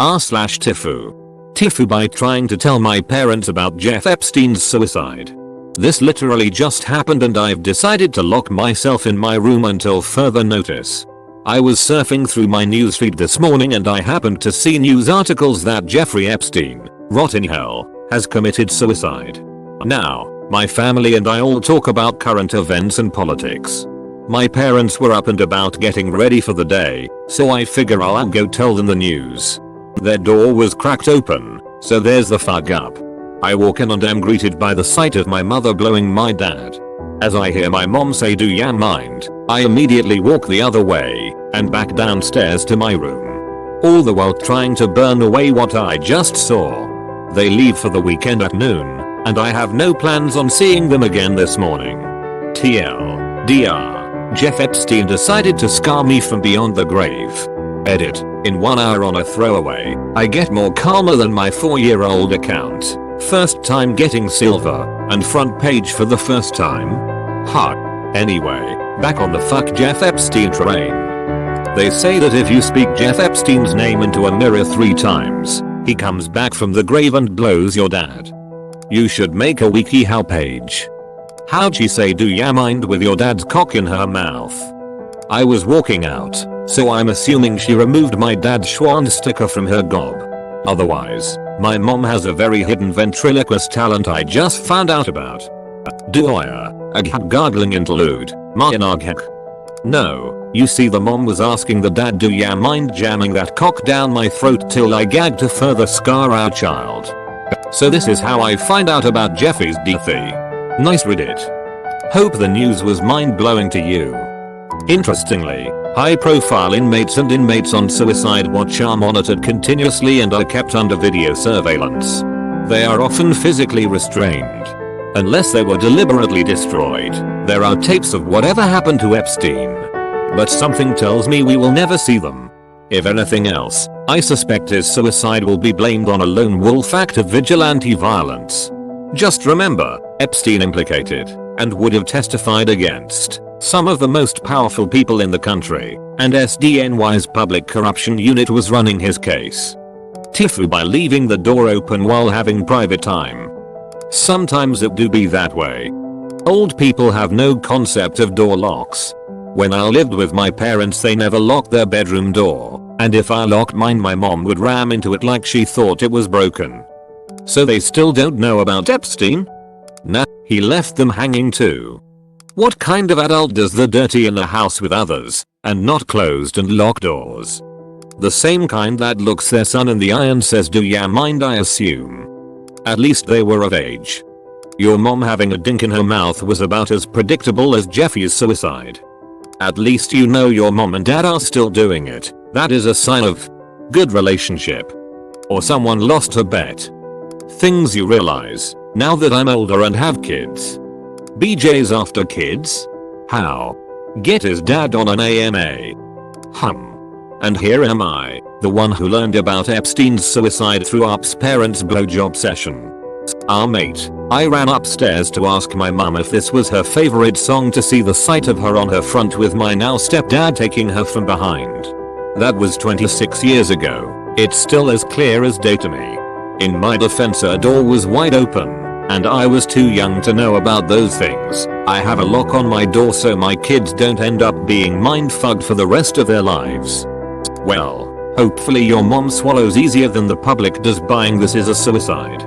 r/TIFU. TIFU by trying to tell my parents about Jeff Epstein's suicide. This literally just happened and I've decided to lock myself in my room until further notice. I was surfing through my newsfeed this morning and I happened to see news articles that Jeffrey Epstein, rot in hell, has committed suicide. Now, my family and I all talk about current events and politics. My parents were up and about getting ready for the day, so I figure I'll go tell them the news. Their door was cracked open, so there's the fuck up. I walk in and am greeted by the sight of my mother blowing my dad. As I hear my mom say do ya mind, I immediately walk the other way and back downstairs to my room. All the while trying to burn away what I just saw. They leave for the weekend at noon, and I have no plans on seeing them again this morning. TLDR, Jeff Epstein decided to scar me from beyond the grave. Edit, in 1 hour on a throwaway, I get more calmer than my 4-year-old account. First time getting silver, and front page for the first time? Huh. Anyway, back on the fuck Jeff Epstein train. They say that if you speak Jeff Epstein's name into a mirror 3 times, he comes back from the grave and blows your dad. You should make a WikiHow page. How'd she say do ya mind with your dad's cock in her mouth? I was walking out, so I'm assuming she removed my dad's Schwann sticker from her gob. Otherwise, my mom has a very hidden ventriloquist talent I just found out about. Doya, gargling interlude, Mayanagheck. No, you see the mom was asking the dad do ya mind jamming that cock down my throat till I gag to further scar our child. So this is how I find out about Jeffy's death. Nice Reddit. Hope the news was mind-blowing to you. Interestingly, high-profile inmates and inmates on suicide watch are monitored continuously and are kept under video surveillance. They are often physically restrained. Unless they were deliberately destroyed, there are tapes of whatever happened to Epstein. But something tells me we will never see them. If anything else, I suspect his suicide will be blamed on a lone wolf act of vigilante violence. Just remember, Epstein implicated, and would have testified against, some of the most powerful people in the country, and SDNY's public corruption unit was running his case. TIFU by leaving the door open while having private time. Sometimes it do be that way. Old people have no concept of door locks. When I lived with my parents they never locked their bedroom door, and if I locked mine my mom would ram into it like she thought it was broken. So they still don't know about Epstein? Nah, he left them hanging too. What kind of adult does the dirty in the house with others, and not closed and locked doors? The same kind that looks their son in the eye and says do ya mind I assume. At least they were of age. Your mom having a dink in her mouth was about as predictable as Jeffy's suicide. At least you know your mom and dad are still doing it. That is a sign of good relationship. Or someone lost her bet. Things you realize, now that I'm older and have kids. BJ's after kids? How? Get his dad on an AMA. And here am I, the one who learned about Epstein's suicide through Up's parents' blowjob session. Mate, I ran upstairs to ask my mum if this was her favorite song to see the sight of her on her front with my now stepdad taking her from behind. That was 26 years ago. It's still as clear as day to me. In my defense her door was wide open, and I was too young to know about those things. I have a lock on my door so my kids don't end up being mind-fucked for the rest of their lives. Well, hopefully your mom swallows easier than the public does buying this is a suicide.